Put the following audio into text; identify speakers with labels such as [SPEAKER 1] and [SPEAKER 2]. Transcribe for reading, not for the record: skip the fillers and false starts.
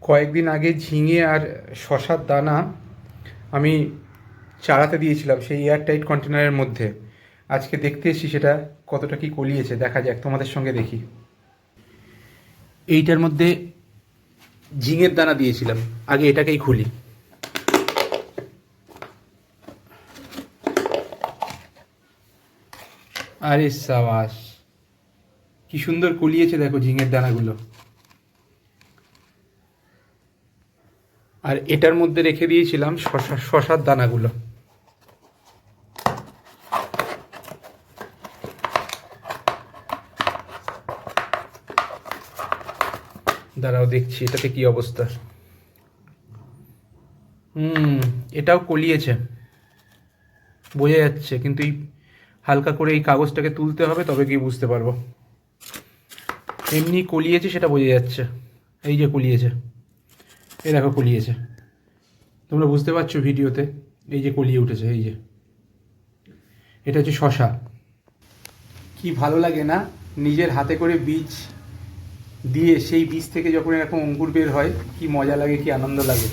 [SPEAKER 1] কয়েকদিন আগে ঝিঙে আর শশার দানা আমি চারাতে দিয়েছিলাম সেই এয়ারটাইট কন্টেনারের মধ্যে। আজকে দেখতে এসেছি সেটা কতটা কি কলিয়েছে, দেখা যাক, তোমাদের সঙ্গে দেখি। এইটার মধ্যে ঝিঙের দানা দিয়েছিলাম, আগে এটাকেই খুলি। আরে সাবাস, কি সুন্দর কলিয়েছে দেখো ঝিঙের দানাগুলো। আর এটার মধ্যে রেখে দিয়েছিলাম শশার দানাগুলো। দাঁড়াও দেখছি এটাতে কি অবস্থা। এটাও কলিয়েছে, বোঝা যাচ্ছে, কিন্তু এই হালকা করে এই কাগজটাকে তুলতে হবে, তবে কি বুঝতে পারবো। এমনি কলিয়েছে সেটা বোঝা যাচ্ছে, এই যে কলিয়েছে, এই দেখো কলিয়েছে, তোমরা বুঝতে পারছো ভিডিওতে, এই যে কলিয়ে উঠেছে, এই যে এটা হচ্ছে শশা। কি ভালো লাগে না নিজের হাতে করে বীজ দিয়ে সেই বীজ থেকে যখন এরকম অঙ্কুর বের হয়, কি মজা লাগে, কি আনন্দ লাগে।